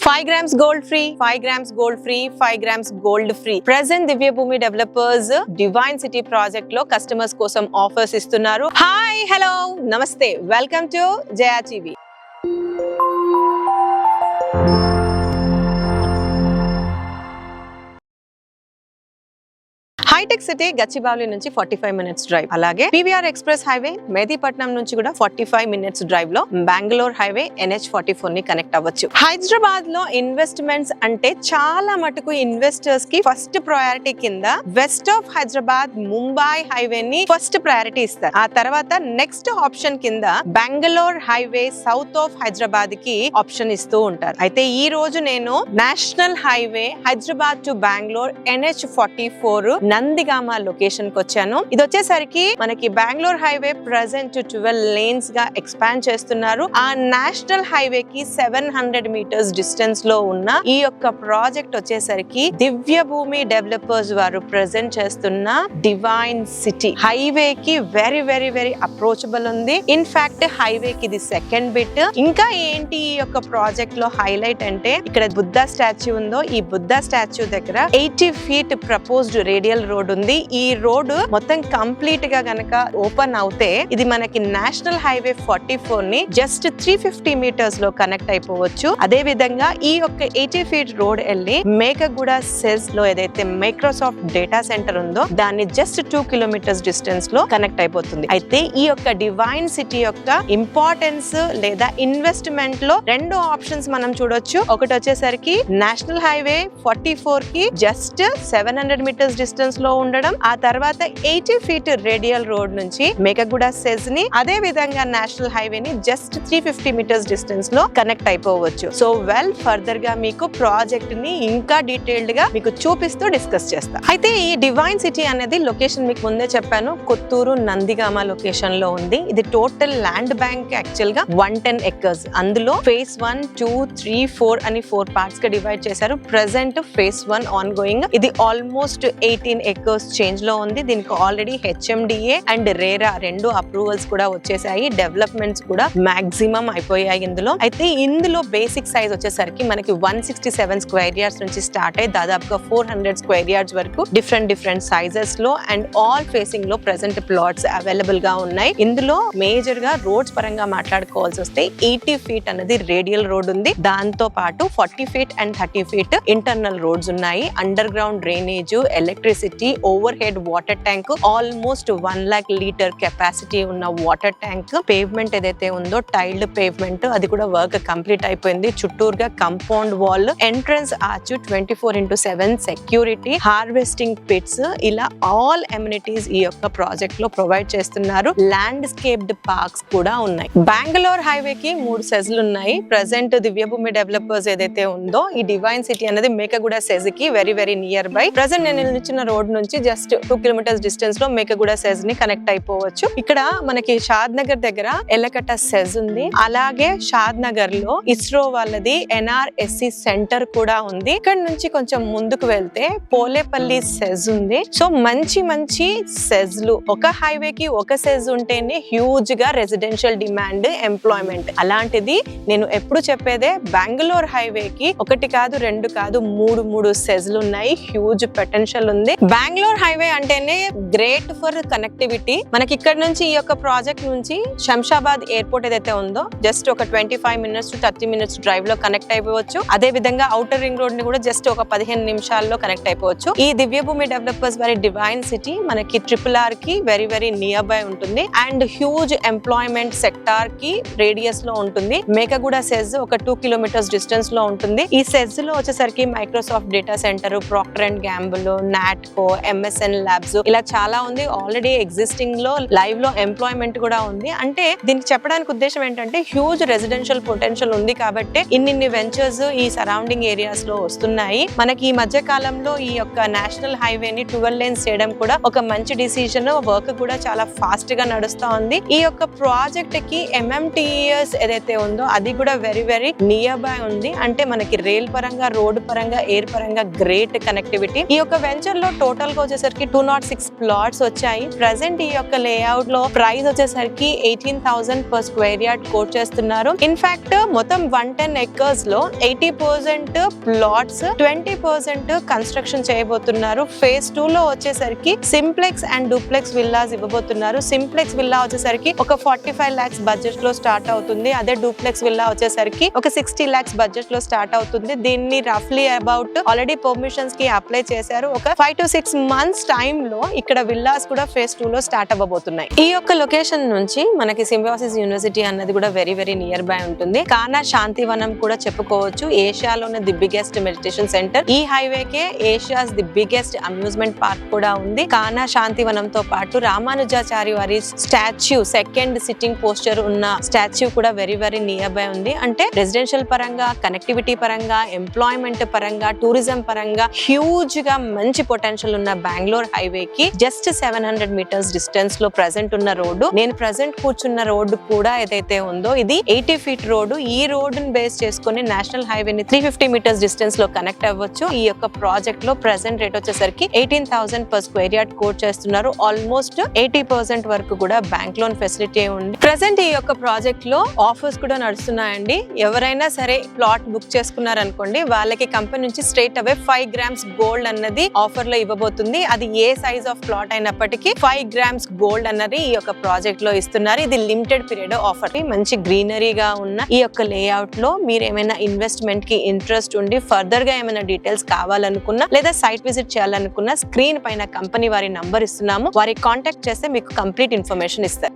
5 grams gold free, 5 grams gold free, 5 grams gold free. Present Divya Bhoomi Developers Divine City project లో customers కోసం offers ఇస్తున్నారు. Hi hello నమస్తే, welcome to Jaya TV. Hitech City Gachibowli నుంచి 45 minutes drive, అలాగే PVR express highway Mehdipatnam నుంచి కూడా 45 minutes drive లో Bengaluru highway NH44 ని కనెక్ట్ అవ్వచ్చు. హైదరాబాద్ లో ఇన్వెస్ట్మెంట్స్ అంటే చాలా మటుకు ఇన్వెస్టర్స్ కి ఫస్ట్ ప్రయారిటీ కింద west of Hyderabad Mumbai highway ని ఫస్ట్ ప్రయారిటీ ఇస్తారు. ఆ తర్వాత నెక్స్ట్ ఆప్షన్ కింద Bengaluru highway south of Hyderabad కి ఆప్షన్ ఇస్తూ ఉంటారు. అయితే ఈ రోజు నేను national highway Hyderabad to Bengaluru NH44 Nandigama location కి వచ్చాను. ఇది వచ్చేసరికి మనకి బెంగళూరు హైవే ప్రెసెంట్ 12 లేన్స్ గా ఎక్స్పాండ్ చేస్తున్నారు. ఆ నేషనల్ హైవే కి 700 మీటర్స్ డిస్టెన్స్ లో ఉన్న ఈ యొక్క ప్రాజెక్ట్ వచ్చేసరికి దివ్య భూమి డెవలపర్స్ వారు ప్రెసెంట్ చేస్తున్న డివైన్ సిటీ. హైవే కి వెరీ వెరీ వెరీ అప్రోచబుల్ ఉంది. ఇన్ఫాక్ట్ హైవే కి ఇది సెకండ్ బిట్. ఇంకా ఏంటి ఈ యొక్క ప్రాజెక్ట్ లో హైలైట్ అంటే ఇక్కడ బుద్ధ స్టాచ్యూ ఉందో, ఈ బుద్ధ స్టాచ్యూ దగ్గర 80 ఫీట్ ప్రపోజ్డ్ రేడియల్ రోడ్ ఉంది. ఈ రోడ్ మొత్తం కంప్లీట్ గా గనక ఓపెన్ అవుతే ఇది మనకి నేషనల్ హైవే 44 ని జస్ట్ 350 మీటర్స్ లో కనెక్ట్ అయిపోవచ్చు. అదే విధంగా ఈ యొక్క 80 ఫీట్ రోడ్ వెళ్ళి మేకగూడ సెజ్ లో ఏదైతే మైక్రోసాఫ్ట్ డేటా సెంటర్ ఉందో దాన్ని జస్ట్ 2 కిలోమీటర్స్ డిస్టెన్స్ లో కనెక్ట్ అయిపోతుంది. అయితే ఈ యొక్క డివైన్ సిటీ యొక్క ఇంపార్టెన్స్ లేదా ఇన్వెస్ట్మెంట్ లో రెండు ఆప్షన్స్ మనం చూడొచ్చు. ఒకటి వచ్చేసరికి నేషనల్ హైవే 44 కి జస్ట్ 700 మీటర్స్ డిస్టెన్స్ లో ఉండడం, ఆ తర్వాత 80 ఫీట్ రేడియల్ రోడ్ నుంచి మేకగూడ సెజ్ ని అదే విధంగా నేషనల్ హైవే ని జస్ట్ 350 మీటర్స్ డిస్టెన్స్ లో కనెక్ట్ అయిపోవచ్చు. సో వెల్ ఫర్దర్ గా మీకు ప్రాజెక్ట్ ని ఇంకా డీటెయిల్డ్ గా మీకు చూపిస్తూ డిస్కస్ చేస్తా. అయితే ఈ డివైన్ సిటీ అనేది లొకేషన్ మీకు ముందే చెప్పాను, కొత్తూరు నందిగామ లొకేషన్ లో ఉంది. ఇది టోటల్ ల్యాండ్ బ్యాంక్ యాక్చువల్ గా 110 ఎకర్స్. అందులో ఫేజ్ 1, 2, 3, 4 అని 4 పార్ట్స్ గా డివైడ్ చేశారు. Present phase 1 on going. ఇది ఆల్మోస్ట్ 18 ఎకర్స్ చేంజ్ లో ఉంది. దీనికి ఆల్రెడీ HMDA అండ్ రేరా రెండు అప్రూవల్స్ కూడా వచ్చేసాయి. డెవలప్మెంట్స్ కూడా మాక్సిమం అయిపోయాయి ఇందులో. అయితే ఇందులో బేసిక్ సైజ్ వచ్చేసరికి మనకి 167 స్క్వేర్ యార్డ్స్ నుంచి స్టార్ట్ అయ్యి దాదాపుగా 400 స్క్వేర్ యార్డ్స్ వరకు డిఫరెంట్ సైజెస్ లో అండ్ ఆల్ ఫేసింగ్ లో ప్రెసెంట్ ప్లాట్స్ అవైలబుల్ గా ఉన్నాయి. ఇందులో మేజర్ గా రోడ్స్ పరంగా మాట్లాడుకోవాల్సి వస్తే 80 ఫీట్ అనేది రేడియల్ రోడ్ ఉంది. దాంతో పాటు 40 feet and 30 feet internal roads ఉన్నాయి. Under ground drainage, electricity, over head water tank, almost 1 lakh litre capacity ఉన్న వాటర్ ట్యాంక్, పేవ్మెంట్ ఏదైతే ఉందో టైల్డ్ పేవ్మెంట్ అది కూడా వర్క్ కంప్లీట్ అయిపోయింది. చుట్టూరుగా compound wall, entrance arch, 24/7 security, harvesting pits, ఇలా all amenities ఈ యొక్క ప్రాజెక్ట్ లో ప్రొవైడ్ చేస్తున్నారు. ల్యాండ్స్కేప్డ్ పార్క్స్ కూడా ఉన్నాయి. బెంగళూరు హైవే కి 3 సెజ్లు ఉన్నాయి. ప్రెసెంట్ దివ్యభూమి డెవలపర్స్ ఏదైతే ఉందో ఈ డివైన్ సిటీ అనేది మేకగూడ సెజ్ కి very very near by. Present నేను నిల్చున్న రోడ్ నుంచి జస్ట్ 2 కిలోమీటర్స్ డిస్టెన్స్ లో మేకగూడ సెజ్ ని కనెక్ట్ అయిపోవచ్చు. ఇక్కడ మనకి షాద్ నగర్ దగ్గర ఎల్లకట్ట సెజ్ ఉంది. అలాగే షాద్ నగర్ లో ఇస్రో వాళ్ళది NRSC సెంటర్ కూడా ఉంది. ఇక్కడ నుంచి కొంచెం ముందుకు వెళ్తే పోలేపల్లి సెజ్ ఉంది. సో మంచి సెజ్లు, ఒక హైవేకి ఒక సెజ్ ఉంటేనే హ్యూజ్ గా రెసిడెన్షియల్ డిమాండ్, ఎంప్లాయ్మెంట్. అలాంటిది నేను ఎప్పుడు చెప్పేదే బెంగళూరు హైవేకి ఒకటి కాదు, రెండు కాదు, మూడు సెజ్లు ఉన్నాయి. హ్యూజ్ పొటెన్షియల్ ఉంది. బెంగళూరు హైవే అంటేనే గ్రేట్ ఫర్ కనెక్టివిటీ. మనకి ఇక్కడ నుంచి ఈ యొక్క ప్రాజెక్ట్ నుంచి శంషాబాద్ ఎయిర్పోర్ట్ ఏదైతే ఉందో జస్ట్ ఒక 25 మినిట్స్ టు 30 మినిట్స్ డ్రైవ్ లో కనెక్ట్ అయిపోవచ్చు. అదే విధంగా ఔటర్ రింగ్ రోడ్ ని కూడా జస్ట్ ఒక 15 నిమిషాల్లో కనెక్ట్ అయిపోవచ్చు. ఈ దివ్యభూమి డెవలపర్స్ వారి డివైన్ సిటీ మనకి RRR కి వెరీ వెరీ నియర్ బై ఉంటుంది అండ్ హ్యూజ్ ఎంప్లాయ్మెంట్ సెక్టార్ కి రేడియస్ లో ఉంటుంది. మేకగూడ సెజ్ ఒక 2 కిలోమీటర్స్ డిస్టెన్స్ లో ఉంటుంది. ఈ సెజ్ లో వచ్చేసరికి Microsoft data centre, Procter and Gamble, Natco, MSN labs ఇలా చాలా ఉంది. ఆల్రెడీ ఎగ్జిస్టింగ్ లో లైవ్ లో ఎంప్లాయ్మెంట్ కూడా ఉంది. అంటే దీనికి చెప్పడానికి ఉద్దేశం ఏంటంటే హ్యూజ్ రెసిడెన్షియల్ పొటెన్షియల్ ఉంది కాబట్టి ఇన్ని వెంచర్స్ ఈ సరౌండింగ్ ఏరియాస్ లో వస్తున్నాయి. మనకి ఈ మధ్య కాలంలో ఈ యొక్క నేషనల్ హైవే ని 12 లేన్స్ చేయడం కూడా ఒక మంచి డిసిజన్. వర్క్ కూడా చాలా ఫాస్ట్ గా నడుస్తా ఉంది. ఈ యొక్క ప్రాజెక్ట్ కి MMTES ఏదైతే ఉందో అది కూడా వెరీ వెరీ నియర్ బై ఉంది. అంటే మనకి రైల్ పరంగా, రోడ్ పరంగా, ఎయిర్ పరంగా గ్రేట్ కనెక్టివిటీ. ఈ యొక్క వెంచర్ లో టోటల్ టోటల్ గా వచ్చేసరికి 206 ప్లాట్స్ వచ్చాయి. ప్రెసెంట్ ఈ యొక్క లేఅవుట్ లో ప్రైస్ వచ్చేసరికి 18,000 per square yard కోట్ చేస్తున్నారు. ఇన్ఫాక్ట్ మొత్తం 110 acres లో 80% ప్లాట్స్, 20% కన్స్ట్రక్షన్ చేయబోతున్నారు. ఫేజ్ 2 లో వచ్చేసరికి సింప్లెక్స్ అండ్ డూప్లెక్స్ విల్లాస్ ఇవ్వబోతున్నారు. సింప్లెక్స్ విల్లా వచ్చేసరికి ఒక 45 lakhs బడ్జెట్ లో స్టార్ట్ అవుతుంది. అదే డూప్లెక్స్ విల్లా వచ్చేసరికి ఒక 60 lakhs బడ్జెట్ లో స్టార్ట్ అవుతుంది. దీన్ని రఫ్లీ అబౌట్ ఆల్రెడీ పర్మిషన్స్ కి అప్లై చేశారు. ఒక 5 to 6 months టైమ్ లో ఇక్కడ విల్లాస్ కూడా ఫేజ్ 2 లో స్టార్ట్ అవ్వబోతున్నాయి. ఈ యొక్క లొకేషన్ నుంచి మనకి సింబయోసిస్ యూనివర్సిటీ అన్నది కూడా వెరీ వెరీ నియర్ బై ఉంటుంది. కానా శాంతివనం కూడా చెప్పుకోవచ్చు. ఏషియాలోనే ది బిగ్గెస్ట్ మెడిటేషన్ సెంటర్. ఈ హైవేకే Asia's the biggest amusement park కూడా ఉంది. కానా శాంతివనంతో పాటు రామానుజాచారి వారి స్టాచ్యూ, సెకండ్ సిట్టింగ్ పోస్టర్ ఉన్న స్టాచ్యూ కూడా వెరీ వెరీ నియర్ బై ఉంది. అంటే రెసిడెన్షియల్ పరంగా, కనెక్టివిటీ పరంగా, ఎంప్లాయ్మెంట్ పరంగా, టూరిజం పరంగా హ్యూజ్ గా మంచి పొటెన్షియల్ ఉన్న బెంగళూరు హైవే కి జస్ట్ 700 meters డిస్టెన్స్ లో ప్రెసెంట్ ఉన్న రోడ్డు, నేను ప్రెసెంట్ కూర్చున్న రోడ్డు కూడా ఏదైతే ఉందో ఇది 80 feet రోడ్డు. ఈ రోడ్డును బేస్ చేసుకుని నేషనల్ హైవే ని 350 meters డిస్టెన్స్ లో కనెక్ట్ అవ్వచ్చు. ఈ యొక్క ప్రాజెక్ట్ లో ప్రెసెంట్ రేట్ వచ్చేసరికి 18,000 per square yard కోట్ చేస్తున్నారు. ఆల్మోస్ట్ 80% వరకు కూడా బ్యాంక్ లోన్ ఫెసిలిటీ ఉంది. ప్రెసెంట్ ఈ యొక్క ప్రాజెక్ట్ లో ఆఫర్స్ కూడా నడుస్తున్నాయండి. ఎవరైనా సరే ప్లాట్ బుక్ చేసుకున్నారనుకోండి, వాళ్ళకి కంపెనీ నుంచి స్ట్రైట్ అవే 5 grams గోల్డ్ అన్నది ఆఫర్ లో ఇవ్వబోతుంది. అది ఏ సైజ్ ఆఫ్ ప్లాట్ అయినప్పటికీ 5 grams గోల్డ్ అన్నది ఈ యొక్క ప్రాజెక్ట్ లో ఇస్తున్నారు. ఇది లిమిటెడ్ పీరియడ్ ఆఫర్. మంచి గ్రీనరీగా ఉన్న ఈ యొక్క లేఅవుట్ లో మీరు ఏమైనా ఇన్వెస్ట్మెంట్ కి ఇంట్రెస్ట్ ఉండి ఫర్దర్ గా ఏమైనా డీటెయిల్స్ కావాలనుకున్నా లేదా సైట్ విజిట్ చేయాలనుకున్నా స్క్రీన్ పైన కంపెనీ వారి నంబర్ ఇస్తున్నాము. వారికి కాంటాక్ట్ చేస్తే మీకు కంప్లీట్ ఇన్ఫర్మేషన్ ఇస్తారు.